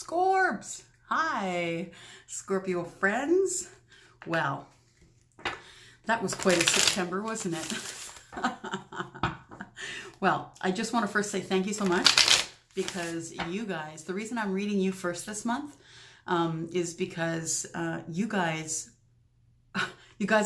Scorps! Hi, Scorpio friends. Well, that was quite a September, wasn't it? Well, I just want to first say thank you so much because you guys, the reason I'm reading you first this month is because you guys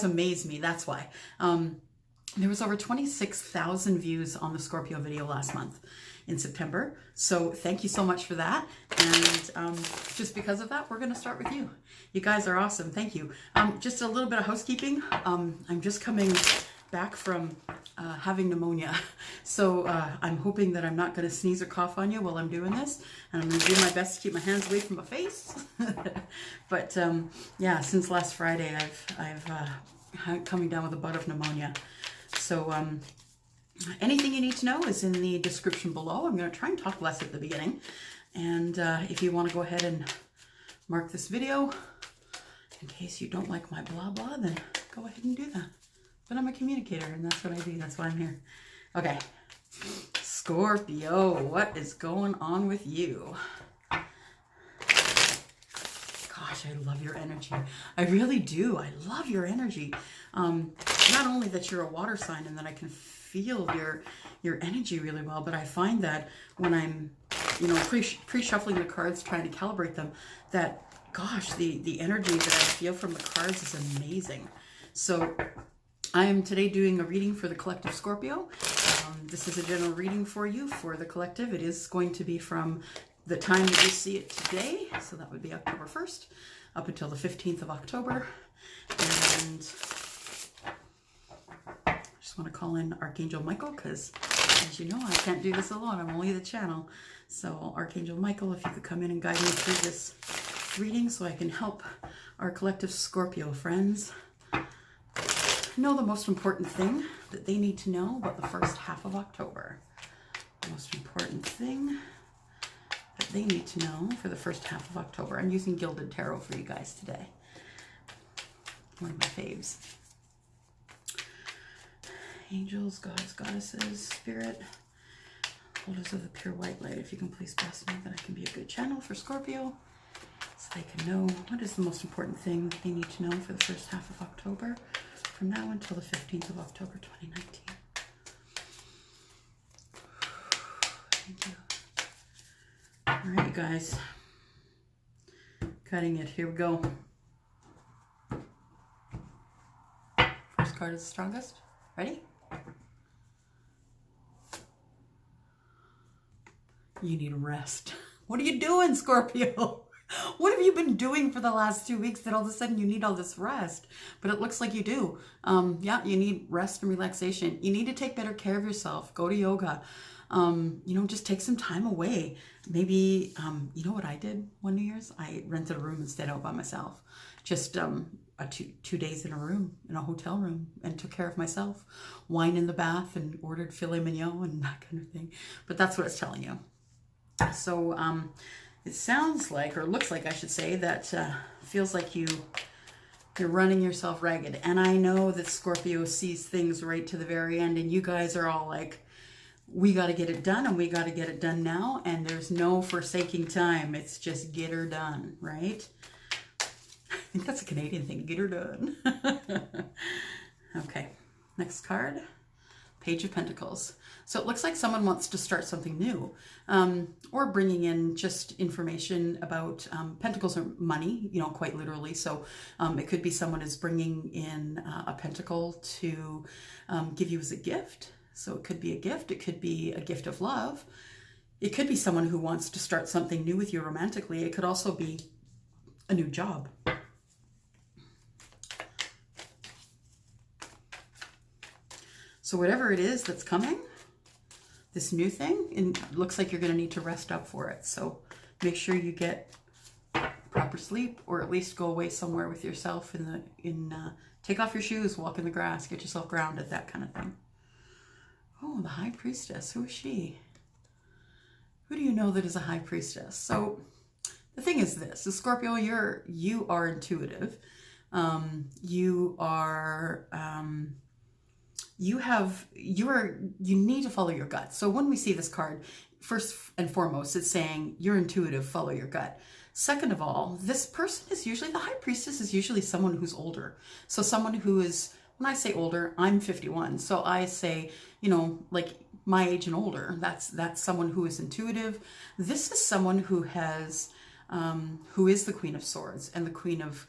amaze me. That's why. There was over 26,000 views on the Scorpio video last month in September. So thank you so much for that. And just because of that, we're going to start with you. You guys are awesome. Thank you. Just a little bit of housekeeping. I'm just coming back from having pneumonia. So I'm hoping that I'm not going to sneeze or cough on you while I'm doing this. And I'm going to do my best to keep my hands away from my face. But yeah, since last Friday, I've coming down with a bout of pneumonia. So anything you need to know is in the description below. I'm going to try and talk less at the beginning. And if you want to go ahead and mark this video, in case you don't like my blah blah, then go ahead and do that. But I'm a communicator, and that's what I do. That's why I'm here. Okay. Scorpio, what is going on with you? Gosh, I love your energy. I really do. I love your energy. Not only that you're a water sign and that I can feel your energy really well, but I find that when I'm, pre-shuffling the cards, trying to calibrate them, that, gosh, the energy that I feel from the cards is amazing. So I am today doing a reading for the collective Scorpio. This is a general reading for you for the collective. It is going to be from the time that you see it today, so that would be October 1st, up until the 15th of October. And I just want to call in Archangel Michael because, as you know, I can't do this alone. I'm only the channel. So Archangel Michael, if you could come in and guide me through this reading so I can help our collective Scorpio friends know the most important thing that they need to know about the first half of October. The most important thing that they need to know for the first half of October. I'm using Gilded Tarot for you guys today. One of my faves. Angels, gods, goddesses, spirit, holders of the pure white light, if you can please bless me that I can be a good channel for Scorpio so they can know what is the most important thing they need to know for the first half of October from now until the 15th of October 2019. Thank you. All right, you guys. Cutting it. Here we go. First card is the strongest. Ready? You need rest. What are you doing, Scorpio? What have you been doing for the last 2 weeks that all of a sudden you need all this rest? But it looks like you do. Yeah, you need rest and relaxation. You need to take better care of yourself. Go to yoga. Just take some time away. Maybe, you know what I did one New Year's? I rented a room and stayed out by myself. Just two days in a room, in a hotel room, and took care of myself. Wine in the bath and ordered filet mignon and that kind of thing. But that's what it's telling you. So it sounds like, or looks like I should say, that feels like you're running yourself ragged. And I know that Scorpio sees things right to the very end, and you guys are all like, we got to get it done, and we got to get it done now, and there's no forsaking time. It's just get her done, right? I think that's a Canadian thing, get her done. Okay, next card, Page of Pentacles. So it looks like someone wants to start something new, or bringing in just information about pentacles or money, quite literally. So it could be someone is bringing in a pentacle to give you as a gift. So it could be a gift. It could be a gift of love. It could be someone who wants to start something new with you romantically. It could also be a new job. So whatever it is that's coming, this new thing, it looks like you're going to need to rest up for it. So make sure you get proper sleep, or at least go away somewhere with yourself take off your shoes, walk in the grass, get yourself grounded, that kind of thing. Oh, the High Priestess. Who is she? Who do you know that is a High Priestess? So the thing is this, so Scorpio, you are intuitive. You need to follow your gut. So when we see this card, first and foremost, it's saying you're intuitive, follow your gut. Second of all, this person is usually, the high priestess is usually someone who's older. So someone who is, when I say older, I'm 51. So I say, you know, like my age and older, that's someone who is intuitive. This is someone who has, who is the Queen of Swords and the Queen of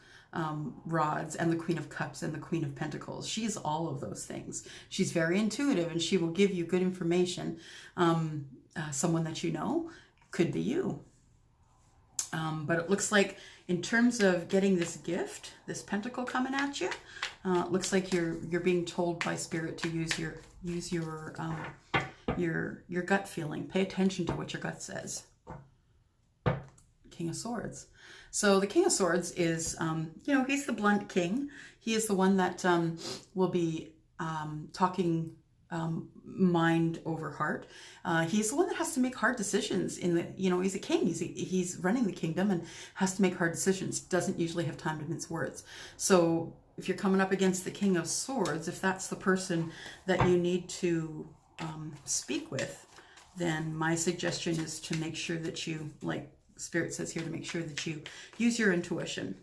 Rods and the Queen of Cups and the Queen of Pentacles. She is all of those things. She's very intuitive and she will give you good information. Someone that you know could be you. But it looks like in terms of getting this gift, this pentacle coming at you, it looks like you're being told by Spirit to use your gut feeling. Pay attention to what your gut says. King of Swords. So the King of Swords is, you know, he's the blunt king. He is the one that will be talking mind over heart. He's the one that has to make hard decisions in the, you know, he's a king. He's running the kingdom and has to make hard decisions. Doesn't usually have time to mince words. So if you're coming up against the King of Swords, if that's the person that you need to speak with, then my suggestion is to make sure that you, like Spirit says here, to make sure that you use your intuition.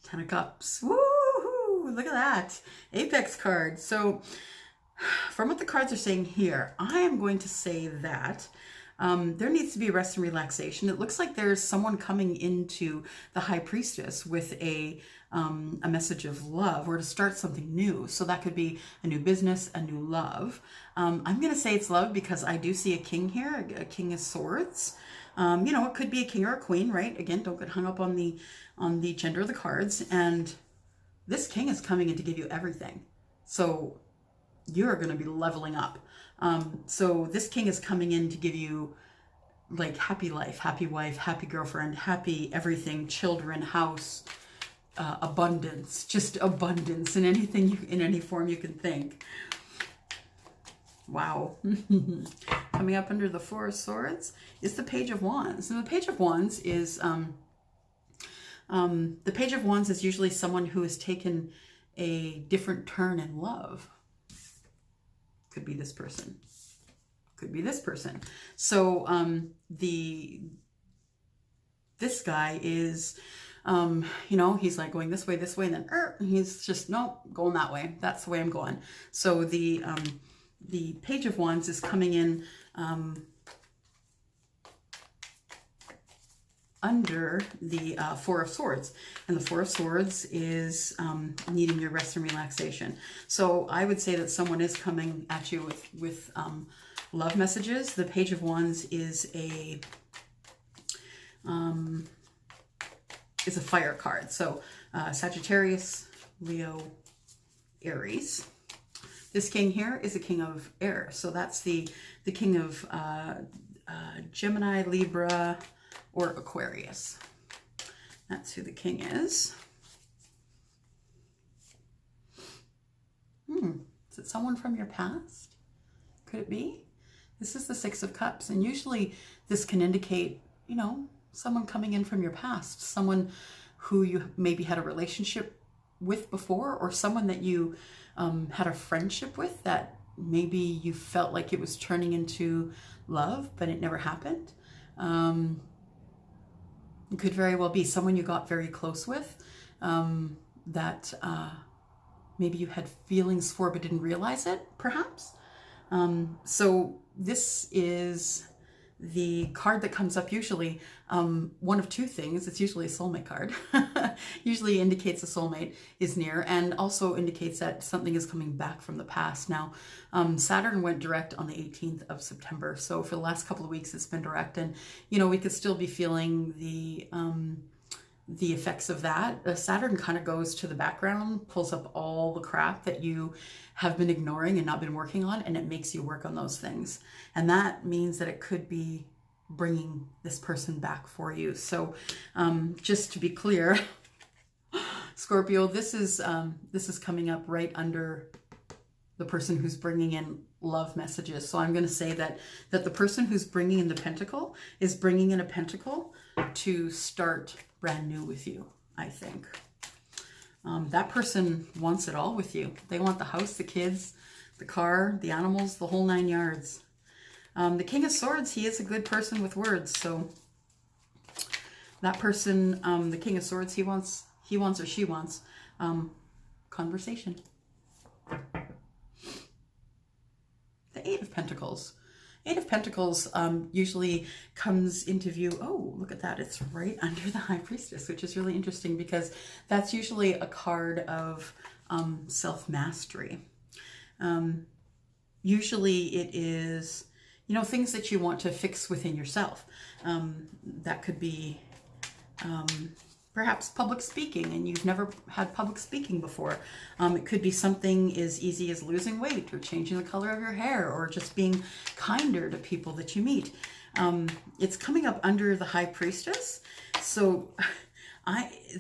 10 of Cups. Woo! Look at that. Apex card. So from what the cards are saying here, I am going to say that there needs to be rest and relaxation. It looks like there's someone coming into the High Priestess with a message of love or to start something new. So that could be a new business, a new love. I'm going to say it's love because I do see a king here, a King of Swords. You know, it could be a king or a queen, right? Again, don't get hung up on the gender of the cards. And this king is coming in to give you everything. So you're going to be leveling up. So this king is coming in to give you like happy life, happy wife, happy girlfriend, happy everything, children, house, abundance, just abundance in anything, in any form you can think. Wow. Coming up under the Four of Swords is the Page of Wands. And the Page of Wands is, the Page of Wands is usually someone who has taken a different turn in love. Could be this person. Could be this person. So this guy is, you know, he's like going this way, and then he's just, nope, going that way. That's the way I'm going. So the Page of Wands is coming in under the Four of Swords. And the Four of Swords is needing your rest and relaxation. So I would say that someone is coming at you with love messages. The Page of Wands is a fire card. So Sagittarius, Leo, Aries. This king here is a king of air. So that's the king of Gemini, Libra, or Aquarius. That's who the king is. Is it someone from your past? Could it be? This is the Six of Cups. And usually this can indicate, you know, someone coming in from your past. Someone who you maybe had a relationship with before, or someone that you had a friendship with that maybe you felt like it was turning into love, but it never happened. It could very well be someone you got very close with that maybe you had feelings for but didn't realize it, perhaps. So this is the card that comes up usually, one of two things. It's usually a soulmate card. Usually indicates a soulmate is near, and also indicates that something is coming back from the past. Now, Saturn went direct on the 18th of September. So for the last couple of weeks, it's been direct, and, you know, we could still be feeling the effects of that. Saturn kind of goes to the background, pulls up all the crap that you have been ignoring and not been working on, and it makes you work on those things. And that means that it could be bringing this person back for you. So just to be clear, Scorpio, this is coming up right under the person who's bringing in love messages. So I'm going to say that the person who's bringing in the pentacle is bringing in a pentacle to start brand new with you, I think. That person wants it all with you. They want the house, the kids, the car, the animals, the whole 9 yards. The King of Swords, he is a good person with words. So that person, the King of Swords, he wants or she wants conversation. The Eight of Pentacles. Eight of Pentacles usually comes into view. Oh, look at that. It's right under the High Priestess, which is really interesting because that's usually a card of self-mastery. Usually it is, you know, things that you want to fix within yourself. That could be perhaps public speaking, and you've never had public speaking before. It could be something as easy as losing weight or changing the color of your hair or just being kinder to people that you meet. It's coming up under the High Priestess. So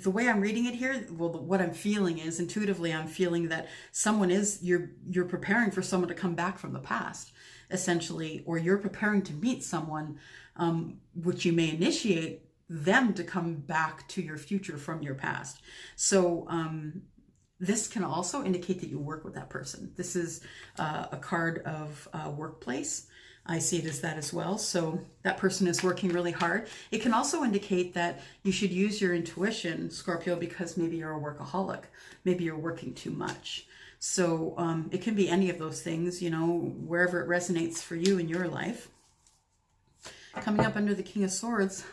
the way I'm reading it here, well, what I'm feeling is intuitively, I'm feeling that you're preparing for someone to come back from the past, essentially, or you're preparing to meet someone, which you may initiate them to come back to your future from your past. So this can also indicate that you work with that person. This is a card of workplace. I see it as that as well. So that person is working really hard. It can also indicate that you should use your intuition, Scorpio, because maybe you're a workaholic. Maybe you're working too much. So it can be any of those things, you know, wherever it resonates for you in your life. Coming up under the King of Swords,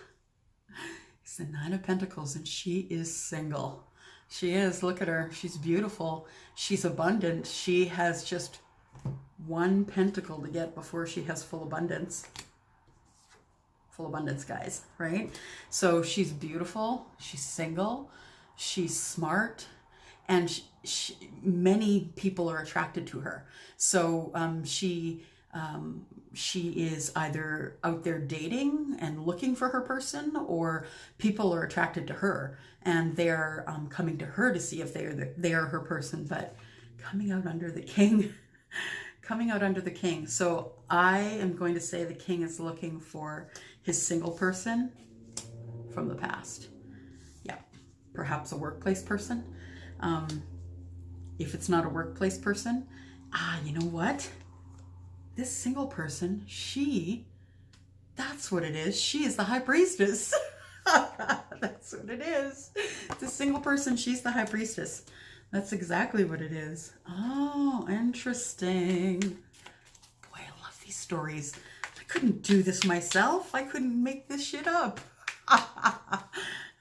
it's the Nine of Pentacles, and she is single. She is. Look at her. She's beautiful. She's abundant. She has just one pentacle to get before she has full abundance. Full abundance, guys, right? So she's beautiful. She's single. She's smart. And many people are attracted to her. So she is either out there dating and looking for her person, or people are attracted to her and they're coming to her to see if they are her person. But coming out under the King, coming out under the King. So I am going to say the King is looking for his single person from the past. Yeah, perhaps a workplace person. If it's not a workplace person, you know what? This single person, that's what it is. She is the High Priestess. That's what it is. It's a single person. She's the High Priestess. That's exactly what it is. Oh, interesting. Boy, I love these stories. I couldn't do this myself. I couldn't make this shit up.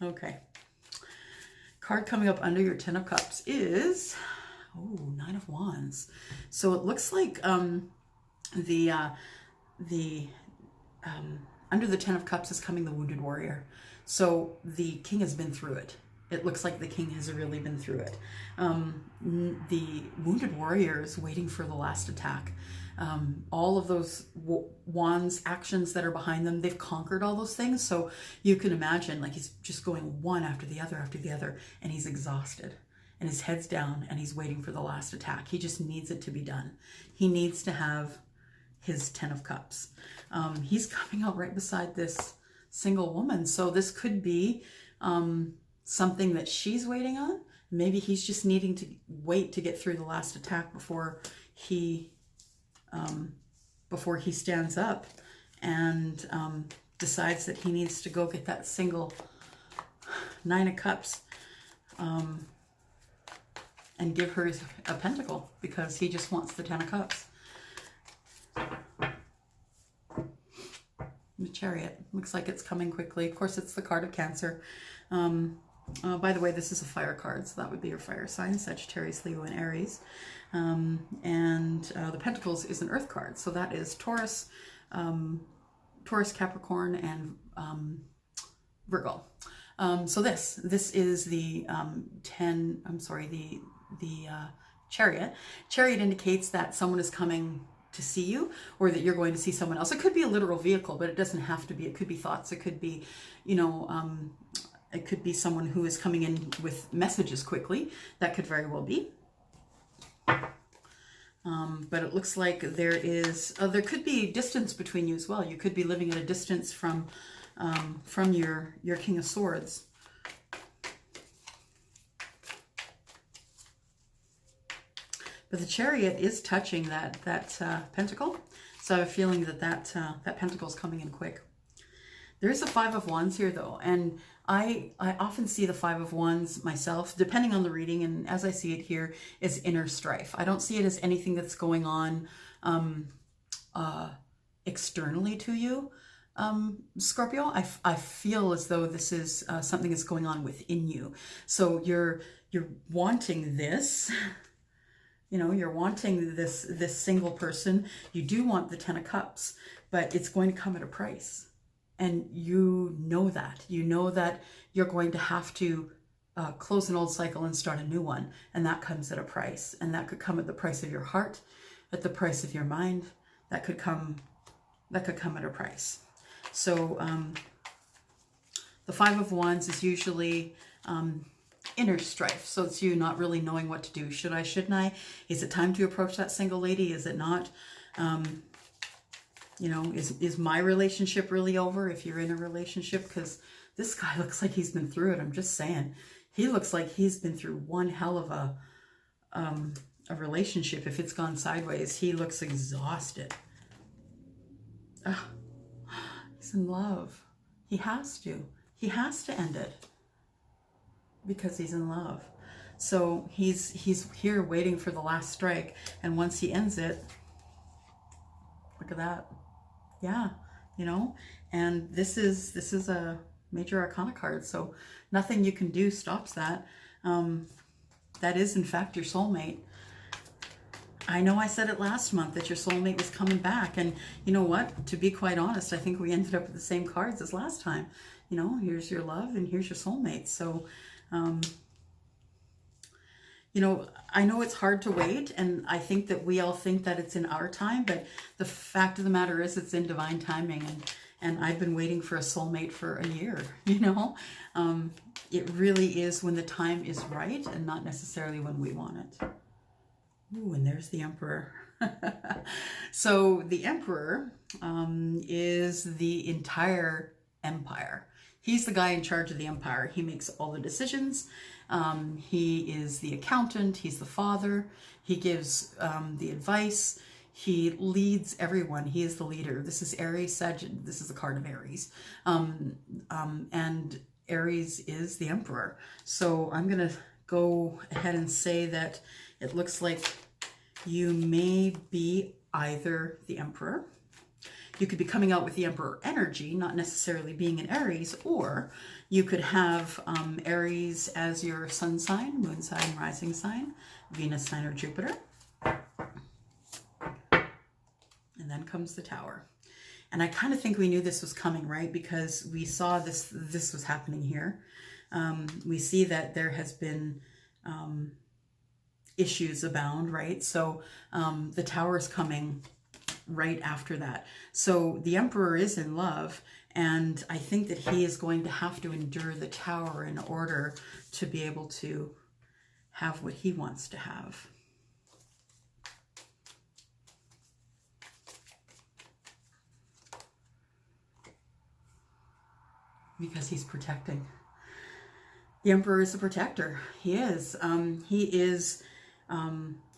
Okay. Card coming up under your Ten of Cups is, Nine of Wands. So it looks like under the Ten of Cups is coming the Wounded Warrior. So the King has been through it. It looks like the King has really been through it. The Wounded Warrior is waiting for the last attack. All of those wands actions that are behind them, they've conquered all those things. So you can imagine, like, he's just going one after the other, and he's exhausted. And his head's down, and he's waiting for the last attack. He just needs it to be done. He needs to have his Ten of Cups. He's coming out right beside this single woman. So this could be something that she's waiting on. Maybe he's just needing to wait to get through the last attack before he stands up and decides that he needs to go get that single Nine of Cups and give her a pentacle, because he just wants the Ten of Cups. The Chariot looks like it's coming quickly. Of course, it's the card of Cancer. By the way, this is a fire card, so that would be your fire sign: Sagittarius, Leo, and Aries. The Pentacles is an earth card, so that is Taurus, Capricorn, and Virgo. So this is the Chariot. Chariot indicates that someone is coming to see you, or that you're going to see someone else. It could be a literal vehicle, but it doesn't have to be. It could be thoughts. It could be, it could be someone who is coming in with messages quickly. That could very well be. But it looks like there could be distance between you as well. You could be living at a distance from your King of Swords. But the Chariot is touching that pentacle. So I have a feeling that that pentacle is coming in quick. There's a Five of Wands here though, and I often see the Five of Wands myself, depending on the reading, and as I see it here, is inner strife. I don't see it as anything that's going on externally to you, Scorpio. I feel as though this is something that's going on within you. So you're wanting this, you know, you're wanting this single person. You do want the Ten of Cups, but it's going to come at a price. And you know that. You know that you're going to have to close an old cycle and start a new one. And that comes at a price. And that could come at the price of your heart, at the price of your mind. That could come at a price. So the Five of Wands is usually inner strife. So it's you not really knowing what to do. Should I, shouldn't I? Is it time to approach that single lady? Is it not? You know, is my relationship really over if you're in a relationship? Because this guy looks like he's been through it. I'm just saying. He looks like he's been through one hell of a relationship. If it's gone sideways, he looks exhausted. He's in love. He has to. He has to end it. Because he's in love. So he's here waiting for the last strike. And once he ends it, look at that. Yeah, you know, and this is a major arcana card, so nothing you can do stops that. That is in fact your soulmate. I know I said it last month that your soulmate was coming back, and you know what, to be quite honest, I think we ended up with the same cards as last time. You know, here's your love and here's your soulmate. So you know, I know it's hard to wait, and I think that we all think that it's in our time, but the fact of the matter is it's in divine timing, and I've been waiting for a soulmate for a year, you know? It really is when the time is right and not necessarily when we want it. Ooh, and there's the Emperor. So the Emperor is the entire empire. He's the guy in charge of the empire. He makes all the decisions. He is the accountant. He's the father. He gives the advice. He leads everyone. He is the leader. This is Aries, this is the card of Aries. And Aries is the Emperor. So I'm going to go ahead and say that it looks like you may be either the Emperor. You could be coming out with the Emperor energy, not necessarily being an Aries, or you could have Aries as your sun sign, moon sign, rising sign, Venus sign, or Jupiter. And then comes the Tower. And I kind of think we knew this was coming, right? Because we saw this was happening here. We see that there has been issues abound, right? So the Tower is coming right after that. So the Emperor is in love, and I think that he is going to have to endure the Tower in order to be able to have what he wants to have. Because he's protecting. The Emperor is a protector. He is.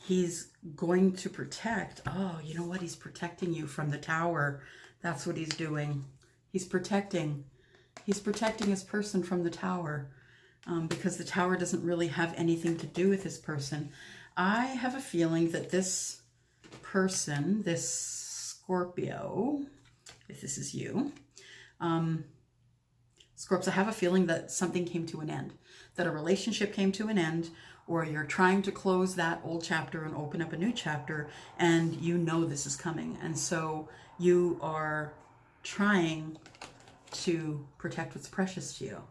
He's going to protect. Oh, you know what? He's protecting you from the Tower. That's what he's doing. He's protecting. He's protecting his person from the Tower, because the Tower doesn't really have anything to do with his person. I have a feeling that this person, this Scorpio, if this is you, Scorps, I have a feeling that something came to an end, that a relationship came to an end, or you're trying to close that old chapter and open up a new chapter, and you know this is coming. And so you are trying to protect what's precious to you.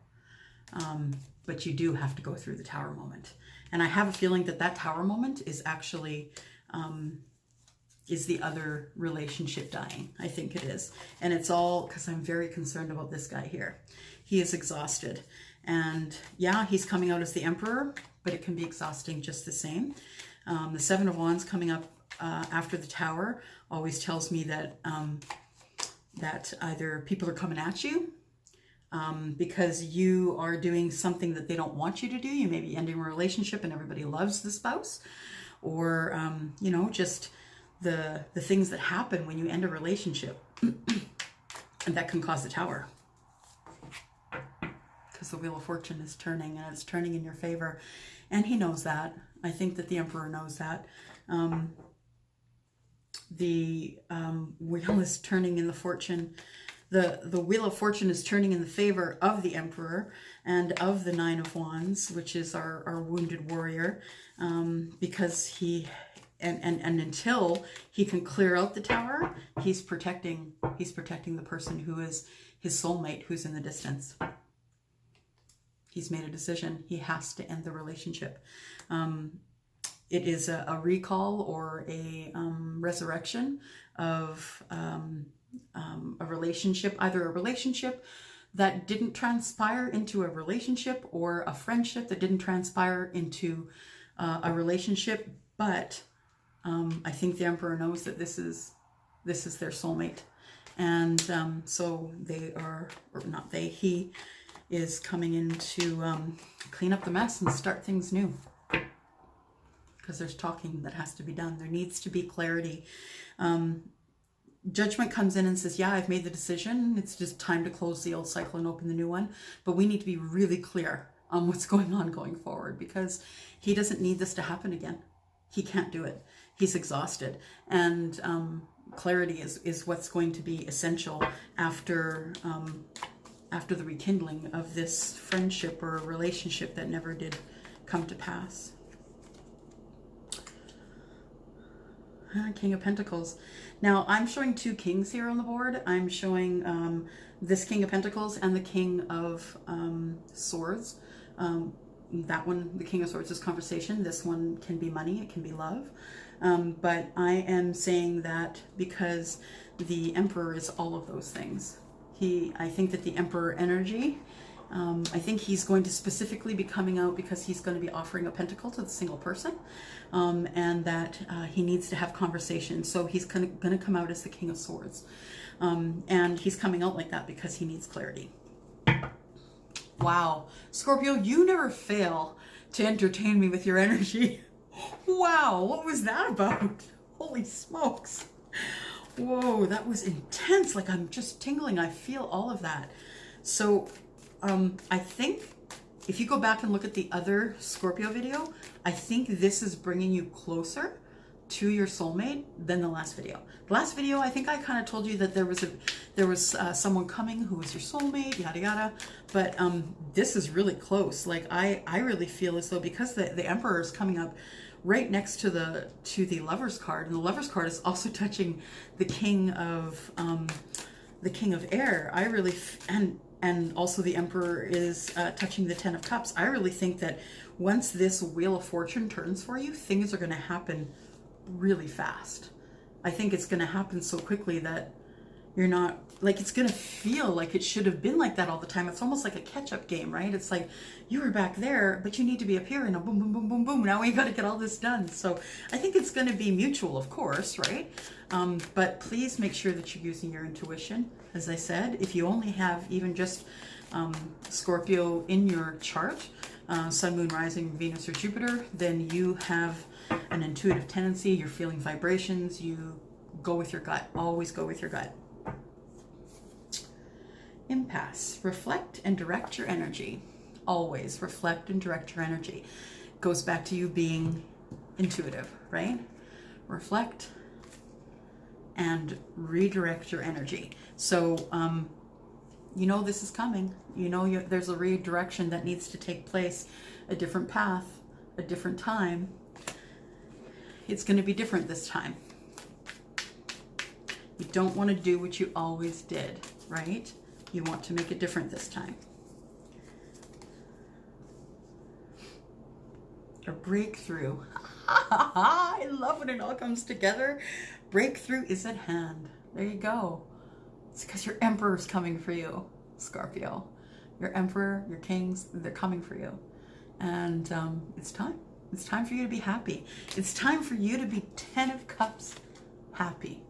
But you do have to go through the Tower moment. And I have a feeling that that Tower moment is actually, is the other relationship dying. I think it is. And it's all because I'm very concerned about this guy here. He is exhausted. And yeah, he's coming out as the Emperor, but it can be exhausting just the same. The Seven of Wands coming up after the Tower always tells me that that either people are coming at you because you are doing something that they don't want you to do. You may be ending a relationship and everybody loves the spouse, or you know, just the things that happen when you end a relationship. And that can cause the Tower. Because the Wheel of Fortune is turning, and it's turning in your favor. And he knows that. I think that the Emperor knows that. The wheel is turning in the fortune. The Wheel of Fortune is turning in the favor of the Emperor and of the Nine of Wands, which is our wounded warrior, because he and until he can clear out the Tower, he's protecting the person who is his soulmate, who's in the distance. He's made a decision. He has to end the relationship. It is a recall or a resurrection of a relationship, either a relationship that didn't transpire into a relationship, or a friendship that didn't transpire into a relationship. But I think the Emperor knows that this is their soulmate, and so they are, or not they, he is coming in to clean up the mess and start things new. Because there's talking that has to be done. There needs to be clarity. Judgment comes in and says, yeah, I've made the decision. It's just time to close the old cycle and open the new one. But we need to be really clear on what's going on going forward, because he doesn't need this to happen again. He can't do it. He's exhausted. And clarity is what's going to be essential after the rekindling of this friendship or relationship that never did come to pass. King of Pentacles. Now I'm showing two kings here on the board. I'm showing this King of Pentacles and the King of Swords. That one, the King of Swords, is conversation. This one can be money, it can be love. But I am saying that because the Emperor is all of those things. I think that the Emperor energy, I think he's going to specifically be coming out because he's going to be offering a pentacle to the single person, and that he needs to have conversation. So he's going to come out as the King of Swords, and he's coming out like that because he needs clarity. Wow, Scorpio, you never fail to entertain me with your energy. Wow, what was that about? Holy smokes. Whoa, that was intense. Like, I'm just tingling. I feel all of that. So I think if you go back and look at the other Scorpio video, I think this is bringing you closer to your soulmate than the last video. The last video, I think I kind of told you that there was someone coming who was your soulmate, yada yada. But this is really close. Like, I really feel as though, because the Emperor is coming up right next to the Lover's card, and the Lover's card is also touching the King of Air. I really and also the Emperor is touching the Ten of Cups. I really think that once this Wheel of Fortune turns for you, things are going to happen really fast. I think it's going to happen so quickly that you're not, like, it's going to feel like it should have been like that all the time. It's almost like a catch-up game, right? It's like, you were back there, but you need to be up here, and a boom, boom, boom, boom, boom. Now we got to get all this done. So I think it's going to be mutual, of course, right? But please make sure that you're using your intuition. As I said, if you only have even just Scorpio in your chart, Sun, Moon, Rising, Venus, or Jupiter, then you have an intuitive tendency. You're feeling vibrations. You go with your gut. Always go with your gut. Impasse. Reflect and direct your energy. Always reflect and direct your energy. Goes back to you being intuitive, right? Reflect and redirect your energy. So, you know this is coming. You know there's a redirection that needs to take place, a different path, a different time. It's going to be different this time. You don't want to do what you always did, right? You want to make it different this time. A breakthrough. I love when it all comes together. Breakthrough is at hand. There you go. It's because your Emperor's coming for you, Scorpio. Your Emperor, your kings, they're coming for you. And it's time. It's time for you to be happy. It's time for you to be 10 of Cups happy.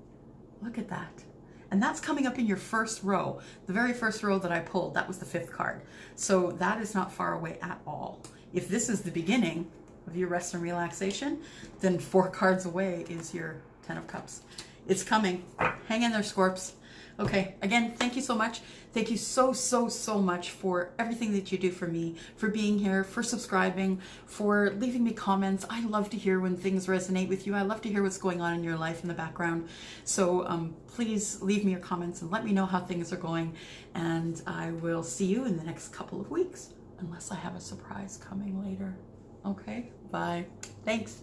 Look at that. And that's coming up in your first row. The very first row that I pulled, that was the 5th card. So that is not far away at all. If this is the beginning of your rest and relaxation, then 4 cards away is your Ten of Cups. It's coming. Hang in there, Scorps. Okay, again, thank you so much. Thank you so, so, so much for everything that you do for me, for being here, for subscribing, for leaving me comments. I love to hear when things resonate with you. I love to hear what's going on in your life in the background. So please leave me your comments and let me know how things are going. And I will see you in the next couple of weeks, unless I have a surprise coming later. Okay, bye. Thanks.